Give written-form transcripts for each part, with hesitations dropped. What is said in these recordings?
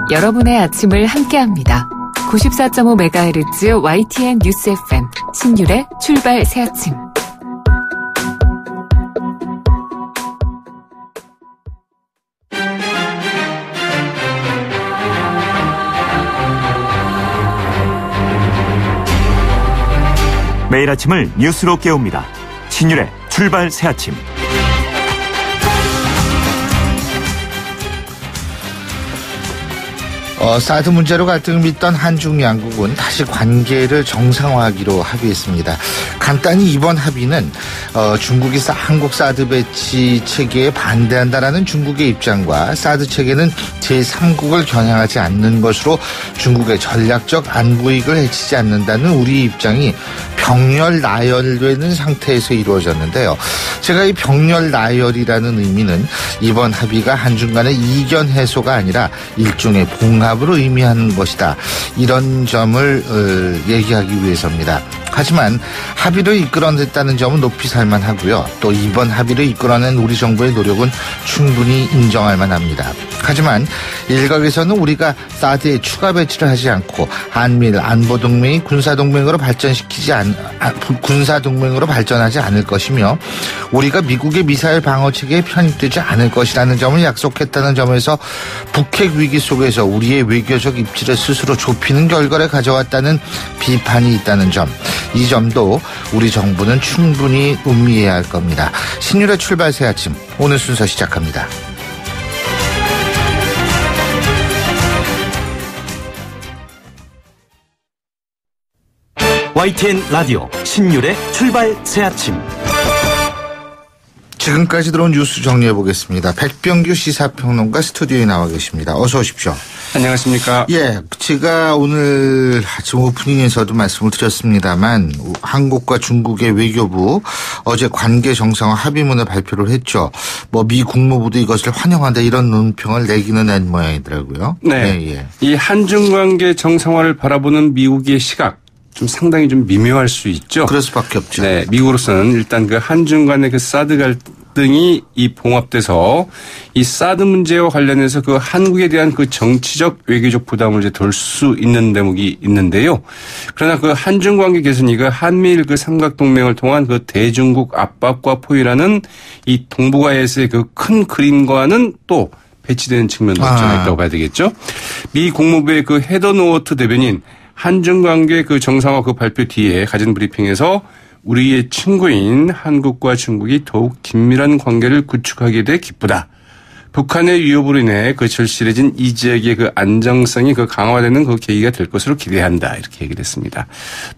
여러분의 아침을 함께합니다. 94.5MHz YTN 뉴스 FM 신율의 출발 새아침. 매일 아침을 뉴스로 깨웁니다. 신율의 출발 새아침. 사드 문제로 갈등을 빚던 한중 양국은 다시 관계를 정상화하기로 합의했습니다. 간단히 이번 합의는 중국이 한국 사드 배치 체계에 반대한다라는 중국의 입장과 사드 체계는 제3국을 겨냥하지 않는 것으로 중국의 전략적 안보 이익을 해치지 않는다는 우리 입장이 병렬 나열되는 상태에서 이루어졌는데요. 제가 이 병렬 나열이라는 의미는 이번 합의가 한중 간의 이견 해소가 아니라 일종의 봉합으로 의미하는 것이다. 이런 점을 얘기하기 위해서입니다. 하지만 합의를 이끌어냈다는 점은 높이 살만하고요. 또 이번 합의를 이끌어낸 우리 정부의 노력은 충분히 인정할 만합니다. 하지만 일각에서는 우리가 사드에 추가 배치를 하지 않고 한미일 안보동맹이 군사동맹으로 발전하지 않을 것이며 우리가 미국의 미사일 방어 체계에 편입되지 않을 것이라는 점을 약속했다는 점에서 북핵 위기 속에서 우리의 외교적 입지를 스스로 좁히는 결과를 가져왔다는 비판이 있다는 점, 이 점도 우리 정부는 충분히 음미해야 할 겁니다. 신율의 출발 새 아침, 오늘 순서 시작합니다. YTN 라디오 신율의 출발 새아침. 지금까지 들어온 뉴스 정리해 보겠습니다. 백병규 시사평론가 스튜디오에 나와 계십니다. 어서 오십시오. 안녕하십니까. 예, 제가 오늘 아침 오프닝에서도 말씀을 드렸습니다만 한국과 중국의 외교부 어제 관계 정상화 합의문을 발표를 했죠. 미 국무부도 이것을 환영한다 이런 논평을 내기는 낸 모양이더라고요. 네. 예. 이 한중 관계 정상화를 바라보는 미국의 시각 좀 상당히 좀 미묘할 수 있죠. 그럴 수밖에 없죠. 네, 미국으로서는 일단 그 한중 간의 그 사드 갈등이 이 봉합돼서 이 사드 문제와 관련해서 그 한국에 대한 그 정치적 외교적 부담을 이제 덜 수 있는 대목이 있는데요. 그러나 그 한중 관계 개선이 그 한미일 그 삼각동맹을 통한 그 대중국 압박과 포위라는 이 동북아에서의 그 큰 그림과는 또 배치되는 측면도 있다고 봐야 되겠죠. 미 국무부의 그 헤더 노어트 대변인 한중 관계 그 정상화 그 발표 뒤에 가진 브리핑에서 우리의 친구인 한국과 중국이 더욱 긴밀한 관계를 구축하게 돼 기쁘다. 북한의 위협으로 인해 그 절실해진 이 지역의 그 안정성이 그 강화되는 그 계기가 될 것으로 기대한다. 이렇게 얘기를 했습니다.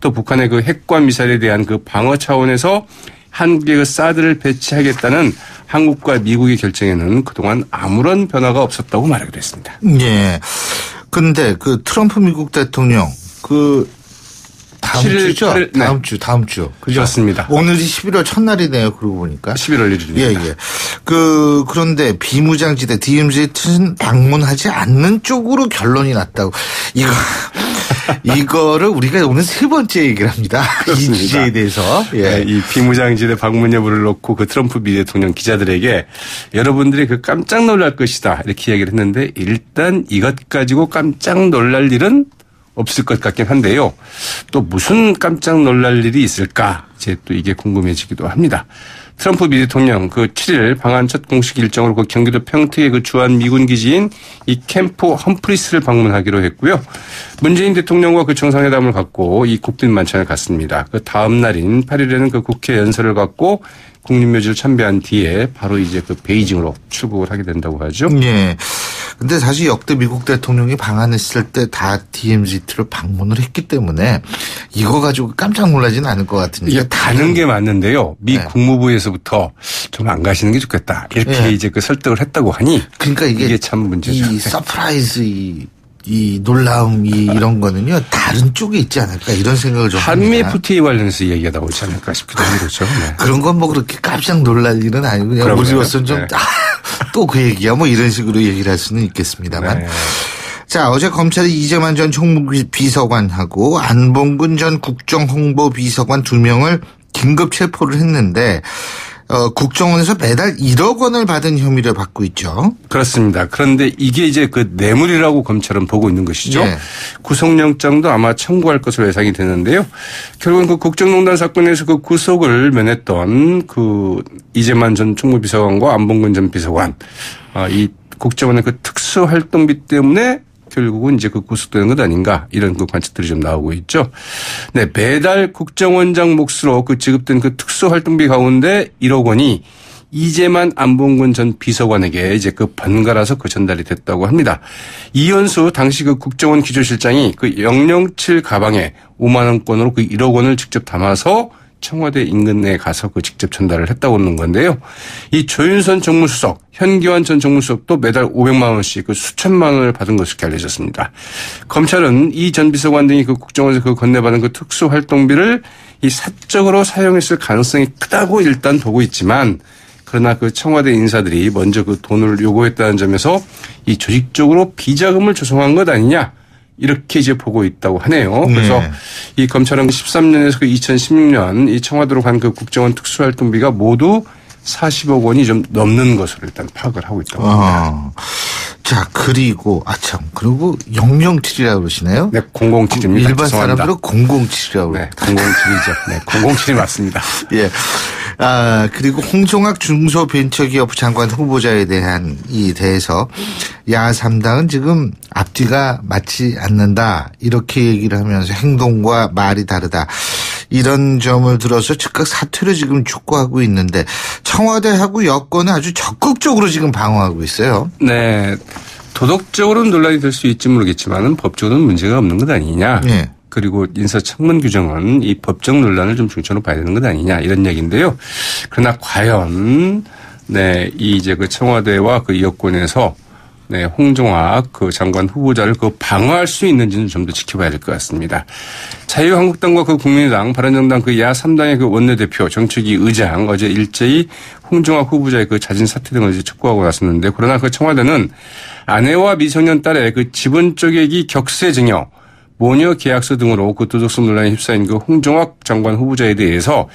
또 북한의 그 핵과 미사일에 대한 그 방어 차원에서 한국의 그 사드를 배치하겠다는 한국과 미국의 결정에는 그동안 아무런 변화가 없었다고 말하기도 했습니다. 예. 근데 그 트럼프 미국 대통령 다음 주. 그렇습니다. 오늘이 11월 첫날이네요. 그러고 보니까. 11월 1일입니다. 예. 그런데 비무장지대 DMZ는 방문하지 않는 쪽으로 결론이 났다고. 이거를 우리가 오늘 세 번째 얘기를 합니다. 그렇습니다. 이 주제에 대해서. 예. 네, 이 비무장지대 방문 여부를 놓고 그 트럼프 미 대통령 기자들에게 여러분들이 그 깜짝 놀랄 것이다. 이렇게 이야기를 했는데 일단 이것 가지고 깜짝 놀랄 일은 없을 것 같긴 한데요. 또 무슨 깜짝 놀랄 일이 있을까? 이제 또 이게 궁금해지기도 합니다. 트럼프 미 대통령 그 7일 방한 첫 공식 일정으로 그 경기도 평택의 그 주한 미군 기지인 이 캠프 험프리스를 방문하기로 했고요. 문재인 대통령과 그 정상회담을 갖고 이 국빈 만찬을 갔습니다. 그 다음 날인 8일에는 그 국회 연설을 갖고 국립묘지를 참배한 뒤에 바로 이제 그 베이징으로 출국을 하게 된다고 하죠. 예. 근데 사실 역대 미국 대통령이 방한했을 때 다 DMZ를 방문을 했기 때문에 이거 가지고 깜짝 놀라지는 않을 것 같은데. 이게 가는 게 맞는데요. 미 국무부에서부터 좀 안 가시는 게 좋겠다. 이렇게 이제 그 설득을 했다고 하니. 그러니까 이게 참 문제죠. 이 서프라이즈 이 놀라움 이런 거는요 다른 쪽에 있지 않을까 이런 생각을 좀 한미 합니다. FTA 관련해서 얘기가 나오지 않을까 싶기도 하고 그렇죠. 네. 그런 건 뭐 그렇게 깜짝 놀랄 일은 아니고 그냥 우리로서는 좀 또 그 얘기야 뭐 이런 식으로 얘기를 할 수는 있겠습니다만. 네. 자, 어제 검찰이 이재만 전 총무비서관하고 안봉근 전 국정홍보비서관 2명을 긴급 체포를 했는데 국정원에서 매달 1억 원을 받은 혐의를 받고 있죠. 그렇습니다. 그런데 이게 이제 그 뇌물이라고 검찰은 보고 있는 것이죠. 네. 구속영장도 아마 청구할 것으로 예상이 되는데요. 결국은 그 국정농단 사건에서 그 구속을 면했던 그 이재만 전 총무비서관과 안봉근 전 비서관, 이 국정원의 그 특수활동비 때문에 결국은 이제 그 구속되는 것 아닌가 이런 그 관측들이 좀 나오고 있죠. 네, 매달 국정원장 몫으로 그 지급된 그 특수활동비 가운데 1억 원이 이재만 안봉근 전 비서관에게 이제 그 번갈아서 그 전달이 됐다고 합니다. 이현수 당시 그 국정원 기조실장이 그 007 가방에 5만 원권으로 그 1억 원을 직접 담아서 청와대 인근에 가서 그 직접 전달을 했다고 하는 건데요. 이 조윤선 정무수석, 현기환 전 정무수석도 매달 500만 원씩 그 수천만 원을 받은 것으로 알려졌습니다. 검찰은 이 전 비서관 등이 그 국정원에서 그 건네받은 그 특수활동비를 이 사적으로 사용했을 가능성이 크다고 일단 보고 있지만 그러나 그 청와대 인사들이 먼저 그 돈을 요구했다는 점에서 이 조직적으로 비자금을 조성한 것 아니냐. 이렇게 이제 보고 있다고 하네요. 그래서 이 검찰은 13년에서 그 2016년 이 청와대로 간 그 국정원 특수활동비가 모두 40억 원이 좀 넘는 것으로 일단 파악을 하고 있다고 합니다. 자, 그리고 그리고 007이라고 그러시네요. 네, 007입니다. 일반 죄송합니다. 사람들은 007이라고. 네, 007이죠. 네, 007이 맞습니다. 예. 그리고 홍종학 중소벤처기업 장관 후보자에 대한 이 대해서 야 3당은 지금 앞뒤가 맞지 않는다. 이렇게 얘기를 하면서 행동과 말이 다르다. 이런 점을 들어서 즉각 사퇴를 지금 촉구하고 있는데 청와대하고 여권은 아주 적극적으로 지금 방어하고 있어요. 네. 도덕적으로는 논란이 될 수 있지 모르겠지만은 법적으로는 문제가 없는 것 아니냐. 네. 그리고 인사청문 규정은 이 법적 논란을 좀 중점으로 봐야 되는 것 아니냐 이런 얘기인데요. 그러나 과연 네, 이 이제 그 청와대와 그 여권에서 네, 홍종학 그 장관 후보자를 그 방어할 수 있는지는 좀 더 지켜봐야 될 것 같습니다. 자유한국당과 그 국민의당, 바른정당 그 야 3당의 그 원내대표, 정책위 의장 어제 일제히 홍종학 후보자의 그 자진 사퇴 등을 이제 촉구하고 나섰는데 그러나 그 청와대는 아내와 미성년 딸의 그 지분 쪼개기 격세증여, 모녀 계약서 등으로 그 도덕성 논란에 휩싸인 그 홍종학 장관 후보자에 대해서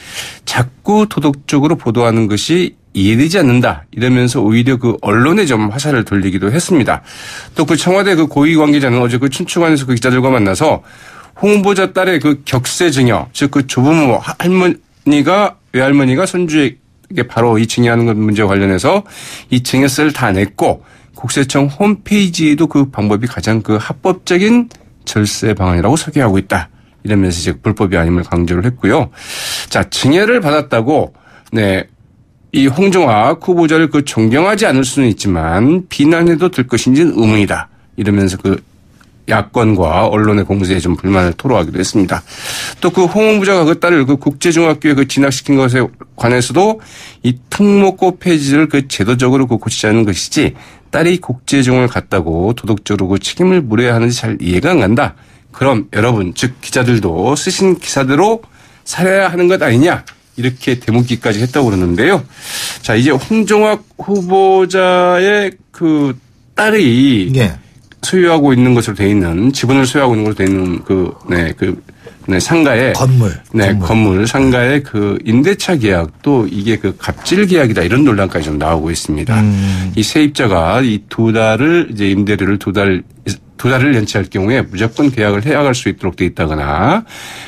자꾸 도덕적으로 보도하는 것이 이해되지 않는다. 이러면서 오히려 그 언론에 좀 화살을 돌리기도 했습니다. 또 그 청와대 그 고위 관계자는 어제 그 춘추관에서 그 기자들과 만나서 홍 후보자 딸의 그 격세 증여, 즉 그 조부모 외할머니가 손주에게 바로 이 증여하는 것 문제와 관련해서 이 증여세를 다 냈고 국세청 홈페이지에도 그 방법이 가장 그 합법적인 절세 방안이라고 소개하고 있다. 이러면서 이제 불법이 아님을 강조를 했고요. 자, 증여를 받았다고 네. 이 홍종학 후보자를 그 존경하지 않을 수는 있지만 비난해도 될 것인지는 의문이다. 이러면서 그 야권과 언론의 공세에 좀 불만을 토로하기도 했습니다. 또 그 홍 후보자가 그 딸을 그 국제중학교에 그 진학시킨 것에 관해서도 이 특목고 폐지를 그 제도적으로 그 고치자는 것이지 딸이 국제중을 갔다고 도덕적으로 그 책임을 물어야 하는지 잘 이해가 안 간다. 그럼 여러분 즉 기자들도 쓰신 기사대로 살아야 하는 것 아니냐. 이렇게 대묻기까지 했다고 그러는데요. 자, 이제 홍종학 후보자의 그 딸이 소유하고 있는 것으로 돼 있는 지분을 소유하고 있는 것으로 돼 있는 상가의 건물 상가의 그 임대차 계약도 이게 그 갑질 계약이다 이런 논란까지 좀 나오고 있습니다. 이 세입자가 이 2달을 이제 임대료를 2달을 연체할 경우에 무조건 계약을 해약할 수 있도록 돼 있다거나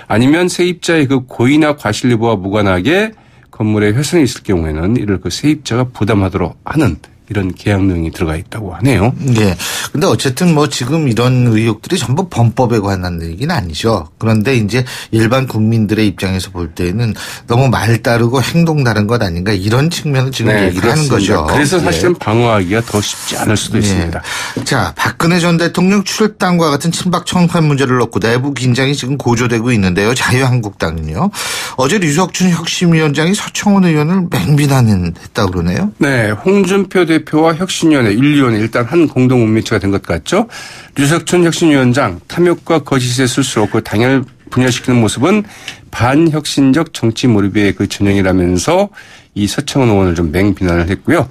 아니면 세입자의 그 고의나 과실 여부와 무관하게 건물에 훼손이 있을 경우에는 이를 그 세입자가 부담하도록 하는 이런 계약 내용이 들어가 있다고 하네요. 네. 근데 어쨌든 뭐 지금 이런 의혹들이 전부 범법에 관한 얘기는 아니죠. 그런데 이제 일반 국민들의 입장에서 볼 때는 너무 말 따르고 행동 다른 것 아닌가 이런 측면을 지금 얘기를 그렇습니다. 하는 거죠. 그래서 사실은 방어하기가 더 쉽지 않을 수도 있습니다. 자, 박근혜 전 대통령 출당과 같은 친박 청판 문제를 놓고 내부 긴장이 지금 고조되고 있는데요. 자유한국당은요. 어제 류석춘 혁신위원장이 서청원 의원을 맹비난했다고 그러네요. 네. 홍준표 대표와 혁신위원회 1위원회 일단 한 공동 운미체가 된 것 같죠. 류석춘 혁신위원장 탐욕과 거짓의 술수로 그 당을 분열시키는 모습은 반혁신적 정치 몰입의 그 전형이라면서 이 서청원 의원을 좀 맹비난을 했고요.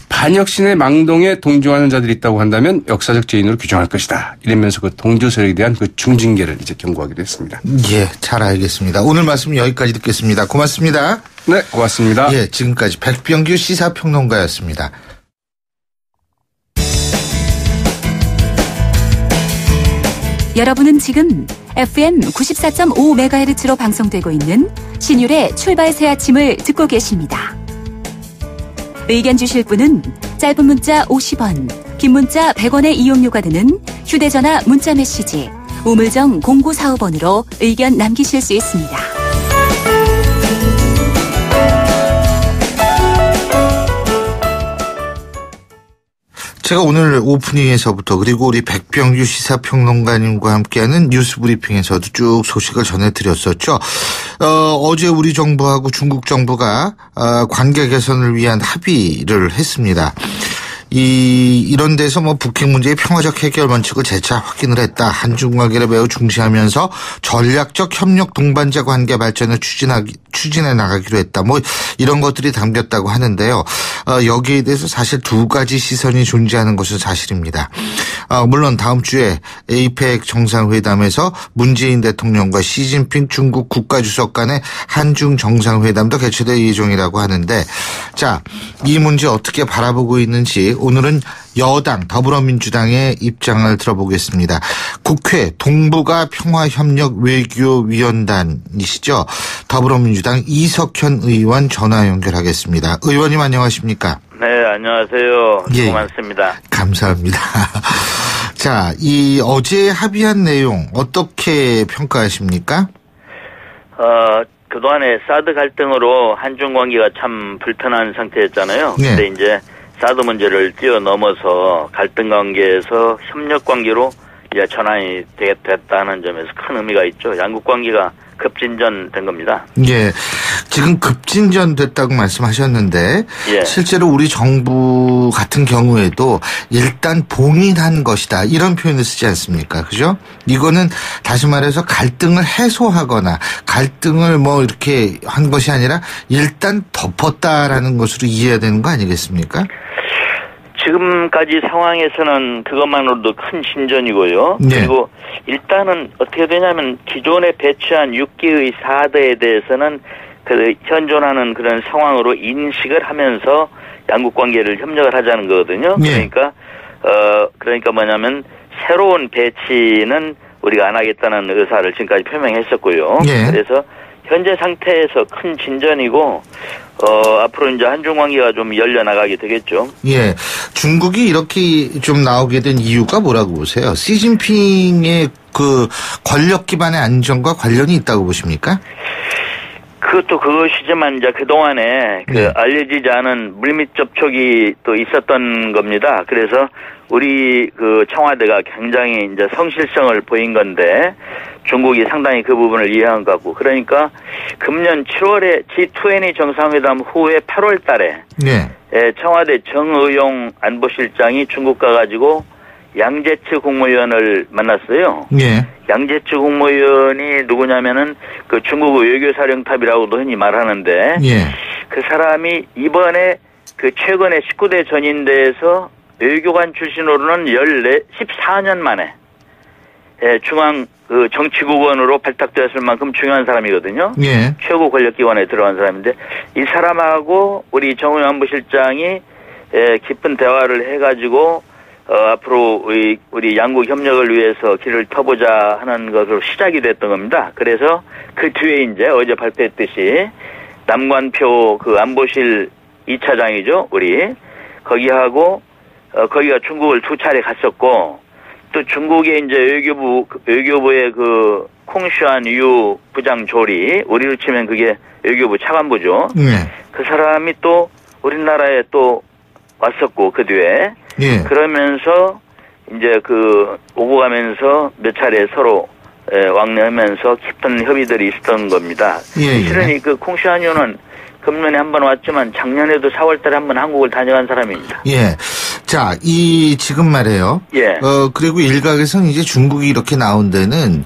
반혁신의 망동에 동조하는 자들이 있다고 한다면 역사적 죄인으로 규정할 것이다. 이러면서 그 동조 세력에 대한 그 중징계를 이제 경고하기도 했습니다. 예, 잘 알겠습니다. 오늘 말씀 여기까지 듣겠습니다. 고맙습니다. 네, 고맙습니다. 예, 지금까지 백병규 시사평론가였습니다. 여러분은 지금 FM 94.5MHz로 방송되고 있는 신율의 출발 새 아침을 듣고 계십니다. 의견 주실 분은 짧은 문자 50원, 긴 문자 100원의 이용료가 드는 휴대전화 문자 메시지 우물정 0945번으로 의견 남기실 수 있습니다. 제가 오늘 오프닝에서부터 그리고 우리 백병규 시사평론가님과 함께하는 뉴스브리핑에서도 쭉 소식을 전해드렸었죠. 어제 우리 정부하고 중국 정부가 관계 개선을 위한 합의를 했습니다. 이런 데서 북핵 문제의 평화적 해결 원칙을 재차 확인을 했다. 한중 관계를 매우 중시하면서 전략적 협력 동반자 관계 발전을 추진해 나가기로 했다. 이런 것들이 담겼다고 하는데요. 여기에 대해서 사실 두 가지 시선이 존재하는 것은 사실입니다. 물론 다음 주에 에이펙 정상회담에서 문재인 대통령과 시진핑 중국 국가주석 간의 한중 정상회담도 개최될 예정이라고 하는데, 자, 이 문제 어떻게 바라보고 있는지 오늘은 여당 더불어민주당의 입장을 들어보겠습니다. 국회 동북아 평화협력 외교위원단이시죠. 더불어민주당 이석현 의원 전화 연결하겠습니다. 의원님 안녕하십니까? 네, 안녕하세요. 예, 고맙습니다. 감사합니다. 자, 이 어제 합의한 내용 어떻게 평가하십니까? 그동안에 사드 갈등으로 한중 관계가 참 불편한 상태였잖아요. 네. 근데 이제 사드 문제를 뛰어넘어서 갈등 관계에서 협력 관계로 이제 전환이 됐다는 점에서 큰 의미가 있죠. 양국 관계가 급진전된 겁니다. 예, 지금 급진전됐다고 말씀하셨는데, 예. 실제로 우리 정부 같은 경우에도 일단 봉인한 것이다 이런 표현을 쓰지 않습니까? 그죠? 이거는 다시 말해서 갈등을 해소하거나 갈등을 이렇게 한 것이 아니라 일단 덮었다라는 것으로 이해해야 되는 거 아니겠습니까? 지금까지 상황에서는 그것만으로도 큰 진전이고요. 네. 그리고 일단은 어떻게 되냐면 기존에 배치한 6기의 사드에 대해서는 현존하는 그런 상황으로 인식을 하면서 양국 관계를 협력을 하자는 거거든요. 네. 그러니까 뭐냐면 새로운 배치는 우리가 안 하겠다는 의사를 지금까지 표명했었고요. 네. 그래서 현재 상태에서 큰 진전이고 앞으로 이제 한중 관계가 좀 열려나가게 되겠죠. 예, 중국이 이렇게 좀 나오게 된 이유가 뭐라고 보세요? 시진핑의 그 권력 기반의 안정과 관련이 있다고 보십니까? 그것도 그것이지만 이제 그동안에 네. 알려지지 않은 물밑 접촉이 또 있었던 겁니다. 그래서 우리 청와대가 굉장히 이제 성실성을 보인 건데 중국이 상당히 그 부분을 이해한 것 같고, 그러니까 금년 7월에 G20 정상회담 후에 8월 달에 네. 청와대 정의용 안보실장이 중국 가가지고 양재츠 국무위원을 만났어요. 네. 양재츠 국무위원이 누구냐면은 중국 외교사령탑이라고도 흔히 말하는데, 예. 그 사람이 이번에 최근에 19대 전인대에서 외교관 출신으로는 14년 만에 중앙 정치국원으로 발탁되었을 만큼 중요한 사람이거든요. 예. 최고 권력기관에 들어간 사람인데, 이 사람하고 우리 정의용 안보실장이 깊은 대화를 해가지고 앞으로 우리 양국 협력을 위해서 길을 터보자 하는 것으로 시작이 됐던 겁니다. 그래서 그 뒤에 이제 어제 발표했듯이 남관표 안보실 2차장이죠, 우리 거기가 중국을 2차례 갔었고, 또 중국의 이제 외교부의 콩슈안 유 부장조리, 우리로 치면 그게 외교부 차관부죠. 네. 그 사람이 또 우리나라에 또 왔었고, 그 뒤에. 예. 그러면서 이제 오고 가면서 몇 차례 서로 왕래하면서 깊은 협의들이 있었던 겁니다. 예. 실은 이 콩슈안 유는 금년에 한 번 왔지만 작년에도 4월 달에 한 번 한국을 다녀간 사람입니다. 예. 자, 지금 말이에요. 예. 그리고 일각에서는 이제 중국이 이렇게 나온 데는,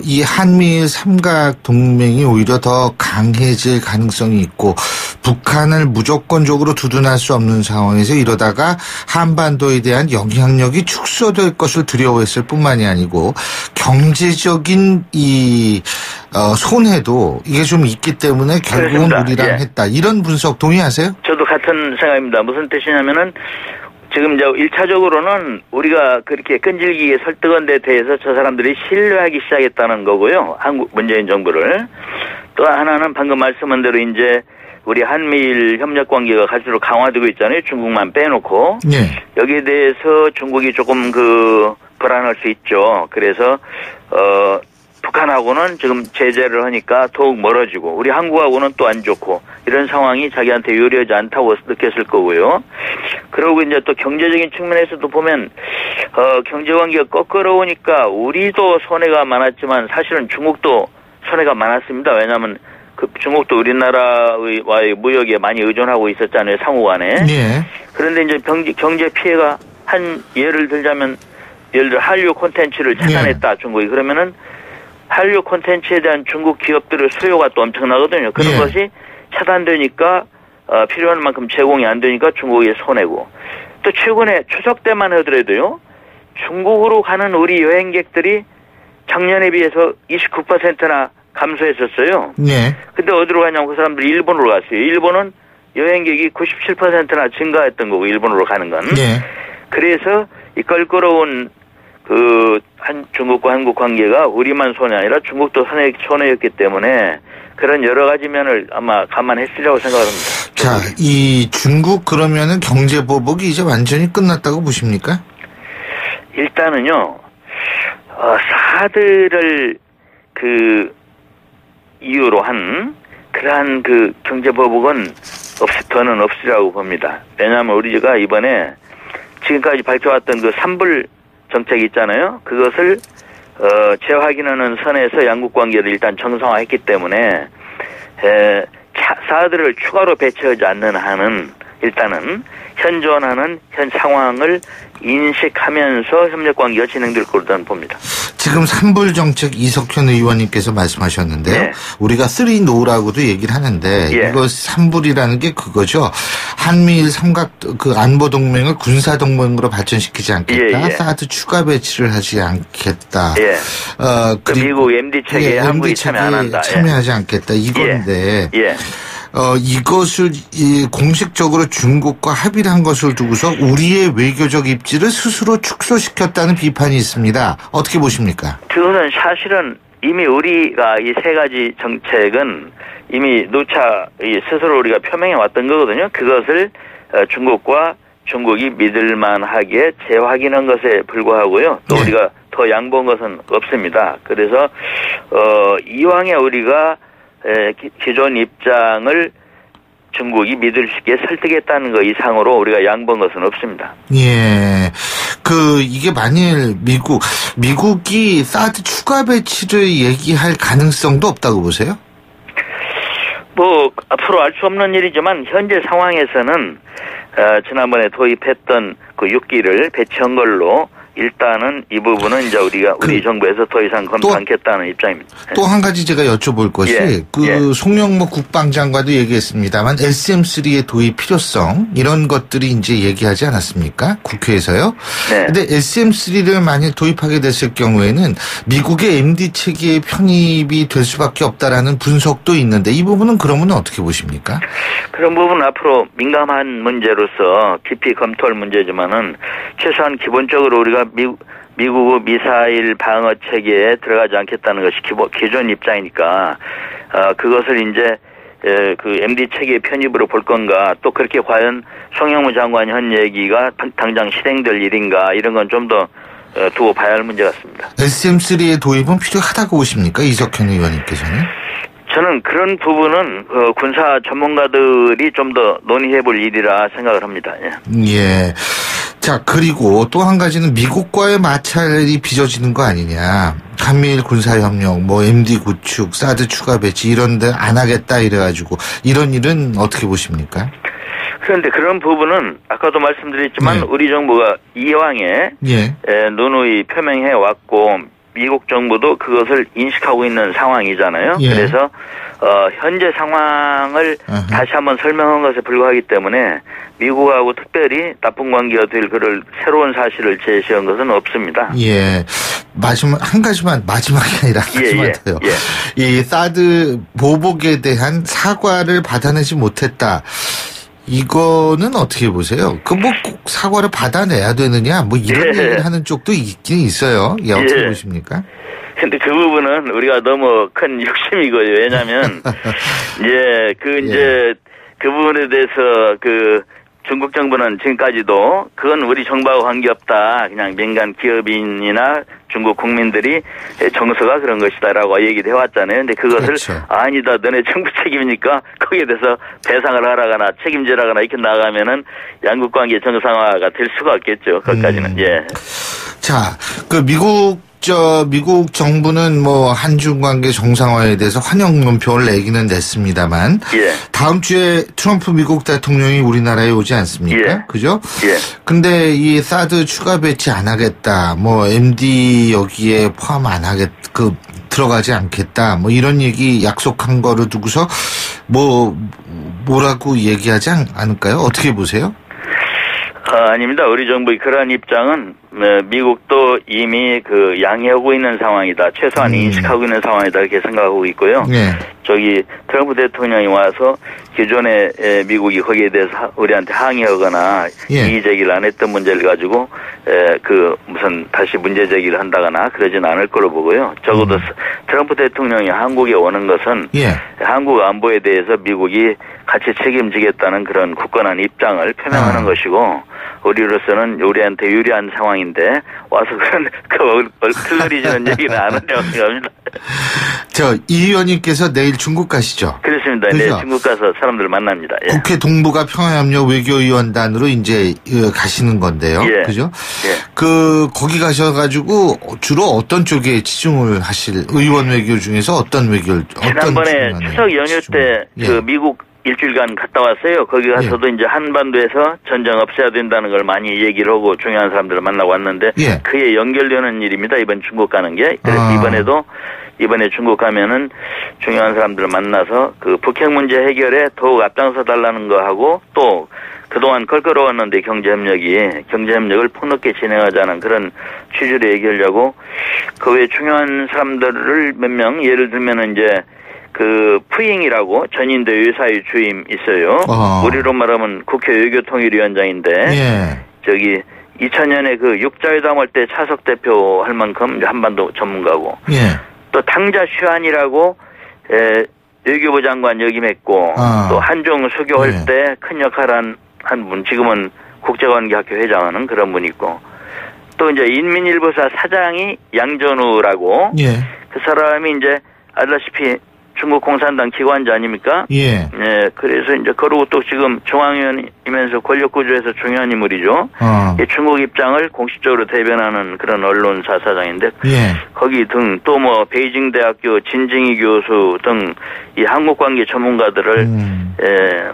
이 한미일 삼각 동맹이 오히려 더 강해질 가능성이 있고, 북한을 무조건적으로 두둔할 수 없는 상황에서 이러다가 한반도에 대한 영향력이 축소될 것을 두려워했을 뿐만이 아니고, 경제적인 손해도 이게 좀 있기 때문에 결국은 그렇습니다. 우리랑 예. 했다. 이런 분석 동의하세요? 저도 같은 생각입니다. 무슨 뜻이냐면은 지금 이제 1차적으로는 우리가 그렇게 끈질기게 설득한 데 대해서 저 사람들이 신뢰하기 시작했다는 거고요. 한국 문재인 정부를. 또 하나는 방금 말씀한 대로 이제 우리 한미일 협력 관계가 갈수록 강화되고 있잖아요. 중국만 빼놓고. 예. 여기에 대해서 중국이 조금 불안할 수 있죠. 그래서 북한하고는 지금 제재를 하니까 더욱 멀어지고 우리 한국하고는 또 안 좋고 이런 상황이 자기한테 유리하지 않다고 느꼈을 거고요. 그리고 이제 또 경제적인 측면에서도 보면 경제 관계가 거꾸로오니까 우리도 손해가 많았지만 사실은 중국도 손해가 많았습니다. 왜냐하면 중국도 우리나라와의 무역에 많이 의존하고 있었잖아요. 상호간에. 예. 그런데 이제 경제 피해가 예를 들자면 예를 들어 한류 콘텐츠를 차단했다. 중국이. 그러면은 한류 콘텐츠에 대한 중국 기업들의 수요가 또 엄청나거든요. 그런 예. 것이 차단되니까 필요한 만큼 제공이 안 되니까 중국이 손해고. 또 최근에 추석 때만 하더라도요. 중국으로 가는 우리 여행객들이 작년에 비해서 29%나 감소했었어요. 네. 근데 어디로 가냐고 그 사람들이 일본으로 갔어요. 일본은 여행객이 97%나 증가했던 거고 일본으로 가는 건. 네. 그래서 이 껄끄러운 중국과 한국 관계가 우리만 손이 아니라 중국도 손해였기 때문에 그런 여러 가지 면을 아마 감안했으리라고 생각합니다. 자, 이 중국 그러면은 경제 보복이 이제 완전히 끝났다고 보십니까? 일단은요, 사드를 이유로 한 그러한 경제 보복은 더는 없으리라고 봅니다. 왜냐하면 우리가 이번에 지금까지 밝혀왔던 산불 정책이 있잖아요. 그것을 재확인하는 선에서 양국 관계를 일단 정상화했기 때문에 사드를 추가로 배치하지 않는 한은 일단은 현존하는 현 상황을 인식하면서 협력 관계가 진행될 거로 저는 봅니다. 지금 산불 정책 이석현 의원님께서 말씀하셨는데요. 네. 우리가 3노라고도 얘기를 하는데 예. 이거 산불이라는 게 그거죠. 한미일 삼각 안보 동맹을 군사 동맹으로 발전시키지 않겠다. 예, 예. 사드 추가 배치를 하지 않겠다. 예. 그리고 미국 MD 체계에 한국이 참여 안 한다. 참여하지 않겠다. 이건데. 예. 이것을 공식적으로 중국과 합의를 한 것을 두고서 우리의 외교적 입지를 스스로 축소시켰다는 비판이 있습니다. 어떻게 보십니까? 그것은 사실은 이미 우리가 이 세 가지 정책은 이미 누차 스스로 우리가 표명해 왔던 거거든요. 그것을 중국이 믿을만하게 재확인한 것에 불과하고요. 또 네. 우리가 더 양보한 것은 없습니다. 그래서 이왕에 우리가 기존 입장을 중국이 믿을 수 있게 설득했다는 것 이상으로 우리가 양보한 것은 없습니다. 예. 이게 만일 미국이 사드 추가 배치를 얘기할 가능성도 없다고 보세요? 앞으로 알 수 없는 일이지만 현재 상황에서는 지난번에 도입했던 6기를 배치한 걸로 일단은 이 부분은 이제 우리 정부에서 더 이상 검토 않겠다는 입장입니다. 또 한 가지 제가 여쭤볼 것이 송영모 국방장관도 얘기했습니다만 SM3의 도입 필요성 이런 것들이 이제 얘기하지 않았습니까? 국회에서요. 네. 근데 SM3를 만일 도입하게 됐을 경우에는 미국의 MD 체계에 편입이 될 수밖에 없다라는 분석도 있는데 이 부분은 그러면 어떻게 보십니까? 그런 부분은 앞으로 민감한 문제로서 깊이 검토할 문제지만은 최소한 기본적으로 우리가 미국의 미사일 방어 체계에 들어가지 않겠다는 것이 기존 입장이니까 그것을 이제 MD 체계 편입으로 볼 건가 또 그렇게 과연 송영무 장관이 한 얘기가 당장 실행될 일인가 이런 건 좀 더 두고 봐야 할 문제 같습니다. SM3의 도입은 필요하다고 보십니까? 이석현 의원님께서는? 저는 그런 부분은 군사 전문가들이 좀 더 논의해 볼 일이라 생각을 합니다. 예. 자, 그리고 또 한 가지는 미국과의 마찰이 빚어지는 거 아니냐. 한미일 군사협력, MD 구축, 사드 추가 배치 이런 데 안 하겠다 이래가지고 이런 일은 어떻게 보십니까? 그런데 그런 부분은 아까도 말씀드렸지만 우리 정부가 이왕에 누누이 표명해 왔고 미국 정부도 그것을 인식하고 있는 상황이잖아요. 그래서 현재 상황을 다시 한번 설명한 것에 불과하기 때문에 미국하고 특별히 나쁜 관계가 될 그럴 새로운 사실을 제시한 것은 없습니다. 예. 한 가지만 마지막이 아니라 한 가지만 더요. 이 사드 보복에 대한 사과를 받아내지 못했다. 이거는 어떻게 보세요? 꼭 사과를 받아내야 되느냐? 이런 얘기를 하는 쪽도 있긴 있어요. 어떻게 보십니까? 근데 그 부분은 우리가 너무 큰 욕심이고요. 왜냐면, 그 부분에 대해서 중국 정부는 지금까지도 그건 우리 정부하고 관계없다. 그냥 민간 기업인이나 중국 국민들이 정서가 그런 것이다라고 얘기를 해왔잖아요. 근데 그것을 그렇죠. 아니다. 너네 정부 책임이니까 거기에 대해서 배상을 하라거나 책임지라거나 이렇게 나가면은 양국 관계 정상화가 될 수가 없겠죠. 거기까지는. 자, 미국 정부는 한중 관계 정상화에 대해서 환영 논평을 내기는 냈습니다만 다음 주에 트럼프 미국 대통령이 우리나라에 오지 않습니까? 그죠? 근데 이 사드 추가 배치 안 하겠다. MD 여기에 포함 안 들어가지 않겠다. 이런 얘기 약속한 거를 두고서 뭐라고 얘기하지 않을까요? 어떻게 보세요? 아닙니다. 우리 정부의 그러한 입장은 미국도 이미 양해하고 있는 상황이다. 최소한 인식하고 있는 상황이다. 이렇게 생각하고 있고요. 트럼프 대통령이 와서 기존에 미국이 거기에 대해서 우리한테 항의하거나 이의 제기를 안 했던 문제를 가지고 무슨 다시 문제 제기를 한다거나 그러진 않을 거로 보고요. 적어도 트럼프 대통령이 한국에 오는 것은 한국 안보에 대해서 미국이 같이 책임지겠다는 그런 굳건한 입장을 표명하는 것이고 우리로서는 우리한테 유리한 상황인데 와서 그런 흘러리지는 얘기는 안 하려고 합니다. 이 의원님께서 내일 중국 가시죠? 그렇습니다. 그죠? 내일 중국 가서 사람들을 만납니다. 국회 동북아 평화협력 외교위원단으로 이제 가시는 건데요. 그죠? 거기 가셔가지고 주로 어떤 쪽에 치중을 하실 의원 외교 중에서 어떤 외교를 지난번에 추석 연휴 때 미국 일주일간 갔다 왔어요. 거기 가서도 이제 한반도에서 전쟁 없애야 된다는 걸 많이 얘기를 하고 중요한 사람들을 만나고 왔는데 그에 연결되는 일입니다. 이번 중국 가는 게. 그래서 이번에 중국 가면은 중요한 사람들을 만나서 북핵 문제 해결에 더욱 앞장서 달라는 거 하고 또 그동안 껄끄러웠는데 경제협력을 폭넓게 진행하자는 그런 취지로 얘기하려고 그 외에 중요한 사람들을 몇 명 예를 들면은 이제 푸잉이라고 전인대 외사의 주임 있어요. 우리로 말하면 국회 외교통일위원장인데 2000년에 육자회담 할 때 차석 대표 할 만큼 한반도 전문가고 또 탕자 슈안이라고 외교부 장관 역임했고 또 한중 수교할 때 큰 역할을 한 분 지금은 국제관계학교 회장하는 그런 분이 있고 또 이제 인민일보사 사장이 양전우라고 그 사람이 이제 알다시피 중국 공산당 기관자 아닙니까? 그래서 이제 그러고 또 지금 중앙위원이면서 권력 구조에서 중요한 인물이죠. 중국 입장을 공식적으로 대변하는 그런 언론사 사장인데 거기 등 또 베이징 대학교 진징이 교수 등 이 한국 관계 전문가들을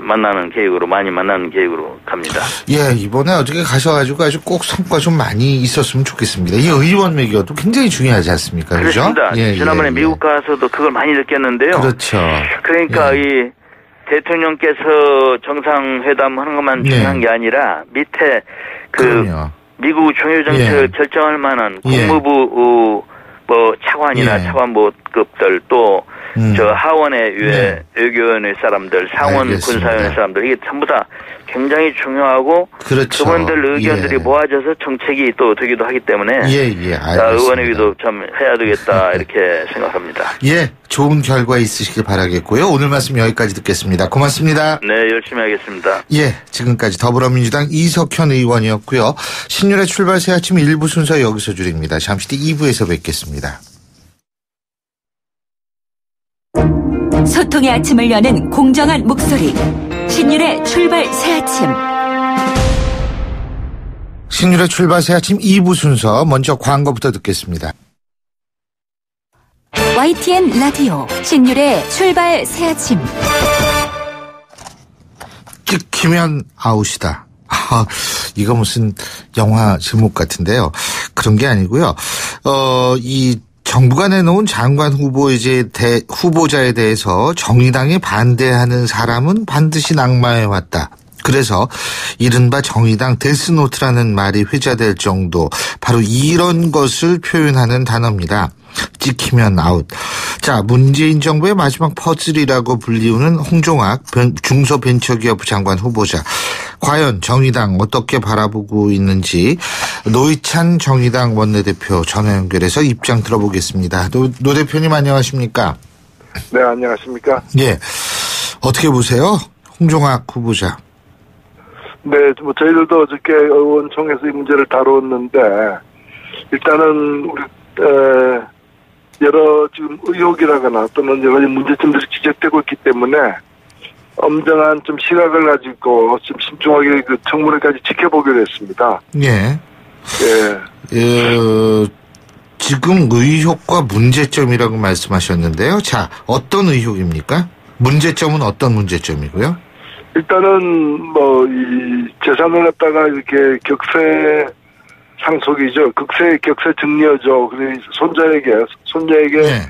많이 만나는 계획으로 갑니다. 이번에 어저께 가셔가지고 아주 꼭 성과 좀 많이 있었으면 좋겠습니다. 이 의원 외교도 굉장히 중요하지 않습니까? 그렇습니다. 지난번에 미국 가서도 그걸 많이 느꼈는데요. 그렇죠. 그러니까 이 대통령께서 정상회담 하는 것만 중요한 게 아니라 밑에 미국 중요 정책을 결정할 만한 국무부 차관이나 차관급들 또 하원의 외교위원회 사람들, 상원 군사위원회 사람들 이게 전부 다 굉장히 중요하고 그분들 의견들이 모아져서 정책이 또 되기도 하기 때문에 의원회의도 좀 해야 되겠다 이렇게 생각합니다. 좋은 결과 있으시길 바라겠고요. 오늘 말씀 여기까지 듣겠습니다. 고맙습니다. 네, 열심히 하겠습니다. 지금까지 더불어민주당 이석현 의원이었고요. 신율의 출발 새 아침 1부 순서 여기서 줄입니다. 잠시 뒤 2부에서 뵙겠습니다. 소통의 아침을 여는 공정한 목소리 신율의 출발 새 아침. 신율의 출발 새 아침 2부 순서 먼저 광고부터 듣겠습니다. YTN 라디오 신율의 출발 새 아침. 찍히면 아웃이다. 이거 무슨 영화 제목 같은데요. 그런 게 아니고요. 이 정부가 내놓은 장관 후보자에 대해서 정의당이 반대하는 사람은 반드시 낙마해 왔다. 그래서 이른바 정의당 데스노트라는 말이 회자될 정도 바로 이런 것을 표현하는 단어입니다. 찍히면 아웃. 자, 문재인 정부의 마지막 퍼즐이라고 불리우는 홍종학 중소벤처기업 장관 후보자. 과연 정의당 어떻게 바라보고 있는지 노회찬 정의당 원내대표 전화 연결해서 입장 들어보겠습니다. 노 대표님 안녕하십니까? 네, 안녕하십니까? 예. 어떻게 보세요? 홍종학 후보자. 네, 뭐 저희들도 어저께 의원총회에서 이 문제를 다뤘는데 일단은 우리 여러 지금 의혹이라거나 또는 여러 가지 문제점들이 지적되고 있기 때문에 엄정한 좀 시각을 가지고 좀 신중하게 그 청문회까지 지켜보기로 했습니다. 예. 예. 지금 의혹과 문제점이라고 말씀하셨는데요. 자, 어떤 의혹입니까? 문제점은 어떤 문제점이고요? 일단은 이 재산을 갖다가 이렇게 격세 상속이죠. 격세 증여죠. 그래서 손자에게 네.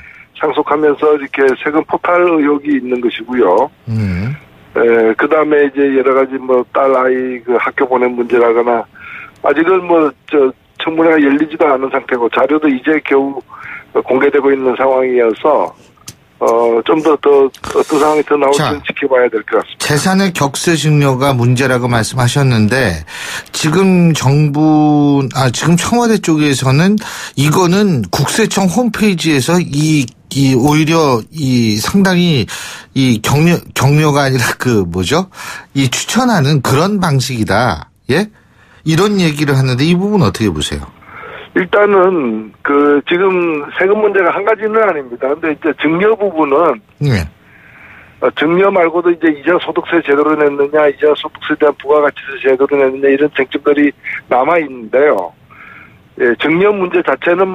상속하면서 이렇게 세금 포탈 의혹이 있는 것이고요. 그 다음에 이제 여러 가지 딸 아이 그 학교 보낸 문제라거나 아직은 청문회가 열리지도 않은 상태고 자료도 이제 겨우 공개되고 있는 상황이어서 좀 더 어떤 상황이 더 나올지는 지켜봐야 될 것 같습니다. 재산의 격세 증여가 문제라고 말씀하셨는데 지금 지금 청와대 쪽에서는 이거는 국세청 홈페이지에서 오히려 상당히 격려가 아니라 이 추천하는 그런 방식이다. 예? 이런 얘기를 하는데 이 부분 어떻게 보세요? 일단은 지금 세금 문제가 한 가지는 아닙니다. 근데 이제 증여 부분은 네. 증여 말고도 이제 이자 소득세 제대로 냈느냐, 이자 소득세에 대한 부가가치세 제대로 냈느냐 이런 쟁점들이 남아 있는데요. 예, 증여 문제 자체는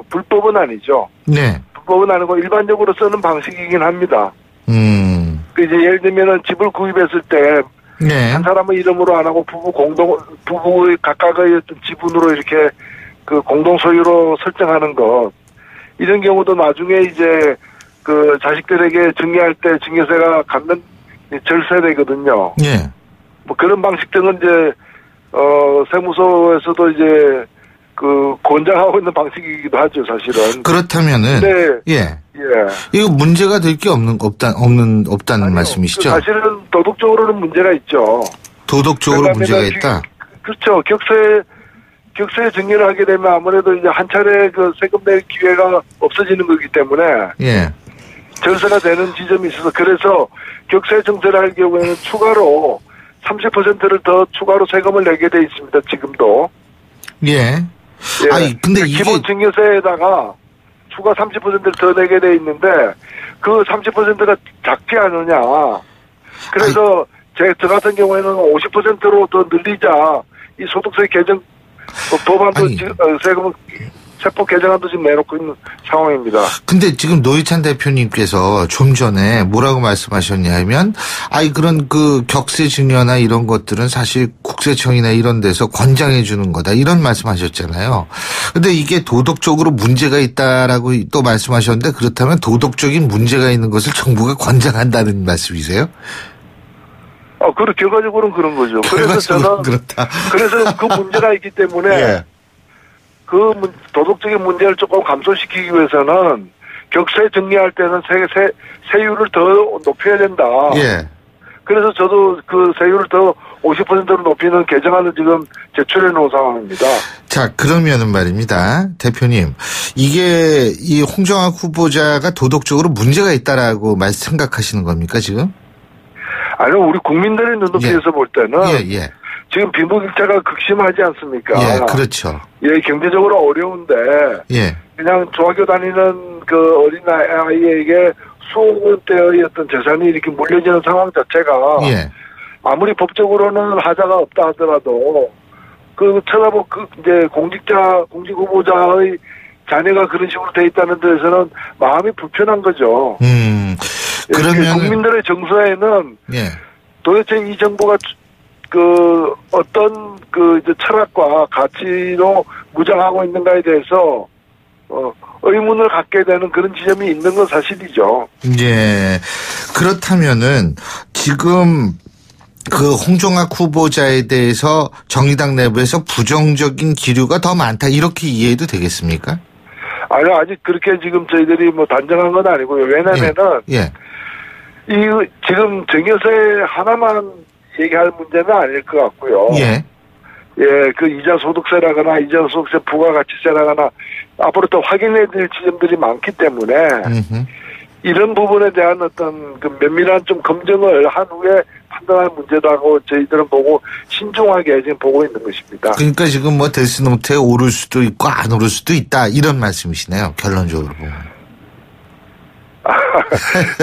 불법은 아니죠. 네. 불법은 아니고 일반적으로 쓰는 방식이긴 합니다. 이제 예를 들면은 집을 구입했을 때 네. 한 사람의 이름으로 안 하고 부부의 각각의 어떤 지분으로 이렇게 공동 소유로 설정하는 것 이런 경우도 나중에 이제 자식들에게 증여할 때 증여세가 감면 절세되거든요. 예. 그런 방식 등은 이제 세무서에서도 이제 권장하고 있는 방식이기도 하죠, 사실은. 그렇다면은 예. 이거 문제가 될 게 없다는 아니요, 말씀이시죠? 사실은 도덕적으로는 문제가 있죠. 도덕적으로 문제가 있다. 그렇죠. 격세 증여를 하게 되면 아무래도 이제 한 차례 세금 낼 기회가 없어지는 거기 때문에 예. 절세가 되는 지점이 있어서 그래서 격세 증세를 할 경우에는 추가로 30%를 더 추가로 세금을 내게 돼 있습니다. 지금도. 예. 아니 근데 이게 기본 증여세에다가 추가 30%를 더 내게 돼 있는데 그 30%가 작지 않느냐. 그래서 저 같은 경우에는 50%로 더 늘리자. 이 소득세 개정 법안도 세금 세법 개정안도 지금 내놓고 있는 상황입니다. 근데 지금 노회찬 대표님께서 좀 전에 뭐라고 말씀하셨냐면 그런 격세 증여나 이런 것들은 사실 국세청이나 이런 데서 권장해 주는 거다 이런 말씀하셨잖아요. 근데 이게 도덕적으로 문제가 있다라고 또 말씀하셨는데 그렇다면 도덕적인 문제가 있는 것을 정부가 권장한다는 말씀이세요? 결과적으로는 그런 거죠. 그래서 저는 그렇다. 그래서 그 문제가 있기 때문에 예. 도덕적인 문제를 조금 감소시키기 위해서는 격세 증여할 때는 세율을 더 높여야 된다. 예. 그래서 저도 세율을 더 50%로 높이는 개정안을 지금 제출해 놓은 상황입니다. 자, 그러면은 말입니다. 대표님. 이게 이 홍종학 후보자가 도덕적으로 문제가 있다라고 생각하시는 겁니까, 지금? 아니요, 우리 국민들의 눈높이에서 볼 때는 지금 빈부격차가 극심하지 않습니까? 예, 그렇죠. 예, 경제적으로 어려운데 그냥 중학교 다니는 어린 아이에게 수억 원대의 어떤 재산이 이렇게 물려지는 상황 자체가 아무리 법적으로는 하자가 없다 하더라도 이제 공직 후보자의 자녀가 그런 식으로 돼 있다는 데서는 마음이 불편한 거죠. 그러면 국민들의 정서에는 도대체 이 정부가 어떤 이제 철학과 가치로 무장하고 있는가에 대해서 의문을 갖게 되는 그런 지점이 있는 건 사실이죠. 예. 그렇다면은 지금 그 홍종학 후보자에 대해서 정의당 내부에서 부정적인 기류가 더 많다 이렇게 이해해도 되겠습니까? 아니요, 아직 그렇게 지금 저희들이 뭐 단정한 건 아니고요. 왜냐면은 이 지금 증여세 하나만 얘기할 문제는 아닐 것 같고요. 그 이자 소득세라거나 이자 소득세 부가가치세라거나 앞으로 또 확인해야 될 지점들이 많기 때문에 이런 부분에 대한 어떤 그 면밀한 좀 검증을 한 후에 판단할 문제라고 저희들은 보고 신중하게 지금 보고 있는 것입니다. 그러니까 지금 뭐 데스노트에 오를 수도 있고 안 오를 수도 있다 이런 말씀이시네요. 결론적으로 보면.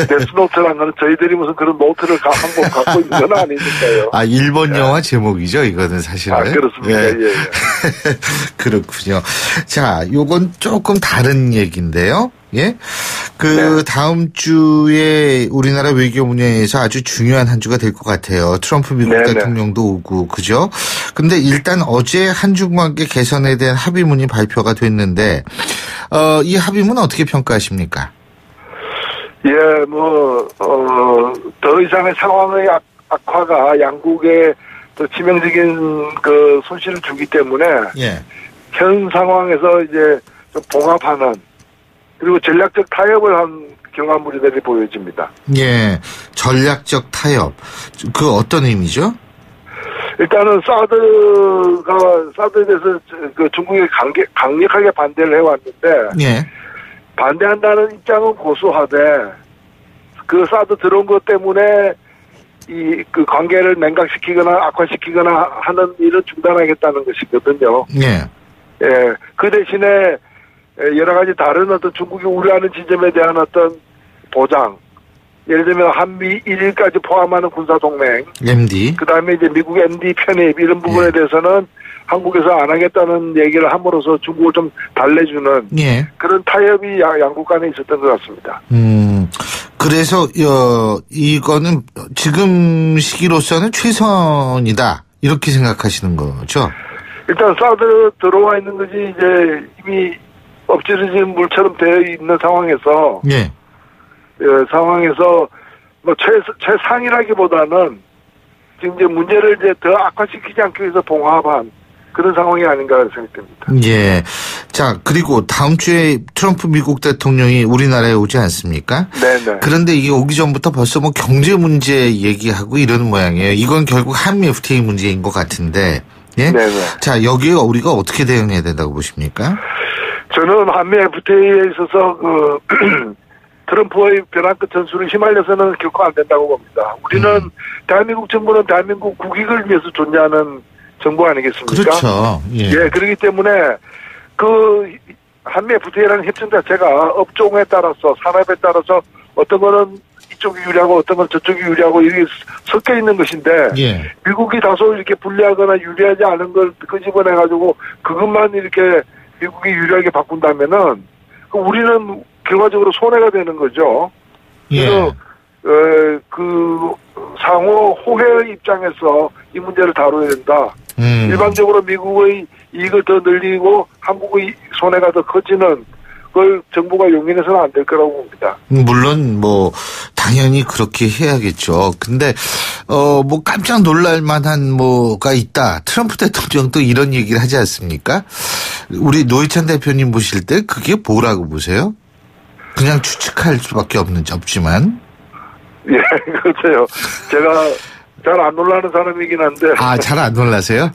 데스노트라는 거는 저희들이 무슨 그런 노트를 한권 갖고 있는 건 아니니까요. 일본 영화 제목이죠, 이거는 사실은. 그렇습니다. 그렇군요. 자, 요건 조금 다른 얘기인데요. 다음 주에 우리나라 외교 분야에서 아주 중요한 한 주가 될 것 같아요. 트럼프 미국 대통령도 오고, 그죠? 근데 일단 어제 한중 관계 개선에 대한 합의문이 발표가 됐는데, 이 합의문 어떻게 평가하십니까? 더 이상의 상황의 악화가 양국에 더 치명적인 그 손실을 주기 때문에 현 상황에서 이제 좀 봉합하는 그리고 전략적 타협을 한 경합물들이 보여집니다. 전략적 타협. 그 어떤 의미죠? 일단은 사드에 대해서 그 중국이 강력하게 반대를 해왔는데 반대한다는 입장은 고수하되 그 사드 들어온 것 때문에 그 관계를 냉각시키거나 악화시키거나 하는 일을 중단하겠다는 것이거든요. 그 대신에 여러 가지 다른 어떤 중국이 우려하는 지점에 대한 어떤 보장, 예를 들면 한미 1일까지 포함하는 군사동맹, MD, 그 다음에 이제 미국 MD 편입 이런 부분에 대해서는 한국에서 안 하겠다는 얘기를 함으로써 중국을 좀 달래주는 그런 타협이 양국 간에 있었던 것 같습니다. 그래서 이거는 지금 시기로서는 최선이다 이렇게 생각하시는 거죠? 일단 사드 들어와 있는 것이 이제 이미 엎질러진 물처럼 되어 있는 상황에서 상황에서 뭐 최상이라기보다는 지금 이제 문제를 이제 더 악화시키지 않기 위해서 봉합한 그런 상황이 아닌가 생각됩니다. 자, 그리고 다음 주에 트럼프 미국 대통령이 우리나라에 오지 않습니까? 그런데 이게 오기 전부터 벌써 뭐 경제 문제 얘기하고 이러는 모양이에요. 이건 결국 한미 FTA 문제인 것 같은데. 자, 여기에 우리가 어떻게 대응해야 된다고 보십니까? 저는 한미 FTA에 있어서 트럼프의 벼랑 끝 전술을 휘말려서는 결코 안 된다고 봅니다. 우리는 대한민국 정부는 대한민국 국익을 위해서 존재하는 정부 아니겠습니까? 그렇죠. 그렇기 때문에 그 한미 FTA라는 협정 자체가 업종에 따라서 산업에 따라서 어떤 거는 이쪽이 유리하고 어떤 건 저쪽이 유리하고 이게 섞여 있는 것인데 미국이 다소 이렇게 불리하거나 유리하지 않은 걸 끄집어내가지고 그것만 이렇게 미국이 유리하게 바꾼다면은 우리는 결과적으로 손해가 되는 거죠. 그래서 그 상호 호혜의 입장에서 이 문제를 다뤄야 된다. 일반적으로 미국의 이익을 더 늘리고 한국의 손해가 더 커지는 그걸 정부가 용인해서는 안 될 거라고 봅니다. 물론 뭐 당연히 그렇게 해야겠죠. 근데 뭐 깜짝 놀랄 만한 뭐가 있다. 트럼프 대통령도 이런 얘기를 하지 않습니까? 우리 노회찬 대표님 보실 때 그게 뭐라고 보세요? 그냥 추측할 수밖에 없지만. 그렇죠. 제가 잘 안 놀라는 사람이긴 한데. 잘 안 놀라세요?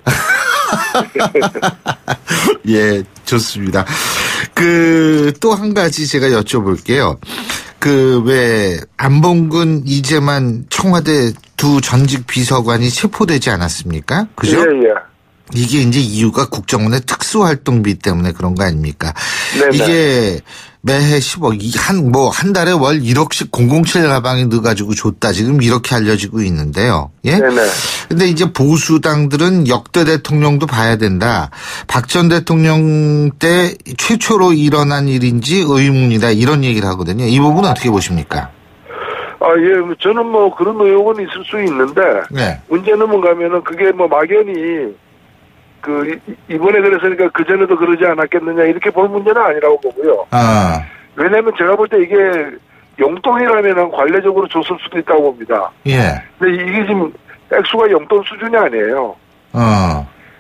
좋습니다. 또 한 가지 제가 여쭤볼게요. 왜 안봉근 이재만 청와대 두 전직 비서관이 체포되지 않았습니까? 그죠? 이게 이제 이유가 국정원의 특수활동비 때문에 그런 거 아닙니까? 이게 매해 10억, 한 달에 월 1억씩 007 가방에 넣어가지고 줬다. 지금 이렇게 알려지고 있는데요. 근데 이제 보수당들은 역대 대통령도 봐야 된다. 박 전 대통령 때 최초로 일어난 일인지 의문이다. 이런 얘기를 하거든요. 이 부분은 어떻게 보십니까? 저는 뭐 그런 의혹은 있을 수 있는데. 문제는 뭔가 하면은 그게 뭐 막연히 이번에 그랬으니까 그전에도 그러지 않았겠느냐, 이렇게 볼 문제는 아니라고 보고요. 왜냐면 제가 볼 때 이게 용돈이라면 관례적으로 줬을 수도 있다고 봅니다. 근데 이게 지금 액수가 용돈 수준이 아니에요.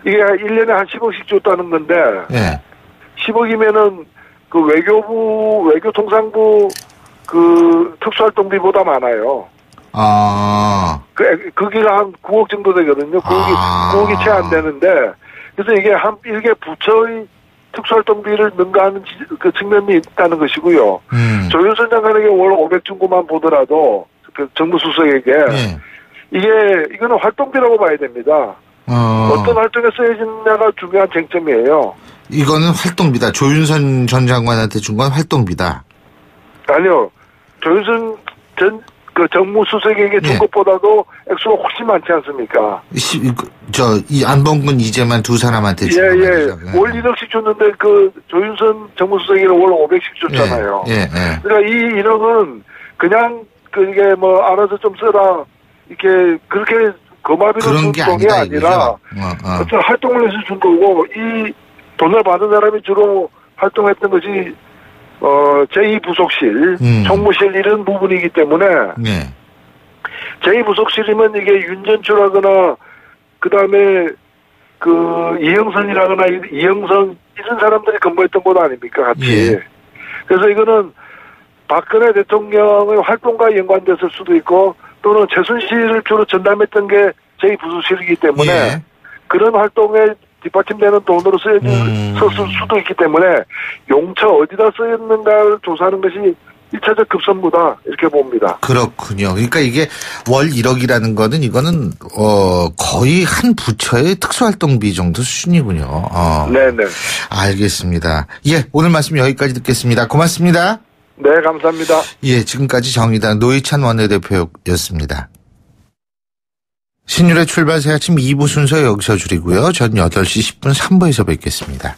이게 1년에 한 10억씩 줬다는 건데, 예. 10억이면은 그 외교통상부 그 특수활동비보다 많아요. 거기가 한 9억 정도 되거든요. 9억이 채 안 되는데, 그래서 이게 일개 부처의 특수활동비를 능가하는 그 측면이 있다는 것이고요. 조윤선 장관에게 월 500중고만 보더라도, 그 정무수석에게, 이거는 활동비라고 봐야 됩니다. 어떤 활동에 쓰여지느냐가 중요한 쟁점이에요. 이거는 활동비다. 조윤선 전 장관한테 준 건 활동비다. 아니요. 조윤선 그 정무수석에게 준 것보다도 액수가 훨씬 많지 않습니까? 이 안봉근 이재만 두 사람한테 준 거죠. 예. 월 1억씩 줬는데 그 조윤선 정무수석에게는 월 500씩 줬잖아요. 그러니까 이 1억은 그냥 그게 뭐 알아서 좀 써라 이렇게 그렇게 거마비로 준 돈이 아니라 어떤 활동을 해서 준 거고 이 돈을 받은 사람이 주로 활동했던 것이 제2부속실, 총무실 이런 부분이기 때문에 제2부속실이면 이게 윤전추라거나 그다음에 그 이영선이라거나 이영선 이런 사람들이 근무했던 곳 아닙니까 같이. 그래서 이거는 박근혜 대통령의 활동과 연관됐을 수도 있고 또는 최순실을 주로 전담했던 게 제2부속실이기 때문에 그런 활동에 뒷받침되는 돈으로 썼을 수도 있기 때문에 용처 어디다 쓰였는가를 조사하는 것이 1차적 급선무다 이렇게 봅니다. 그렇군요. 그러니까 이게 월 1억이라는 거는 이거는 거의 한 부처의 특수활동비 정도 수준이군요. 네네. 알겠습니다. 예, 오늘 말씀 여기까지 듣겠습니다. 고맙습니다. 네, 감사합니다. 예, 지금까지 정의당 노회찬 원내대표였습니다. 신율의 출발 새 아침 2부 순서 여기서 줄이고요. 전 8시 10분 3부에서 뵙겠습니다.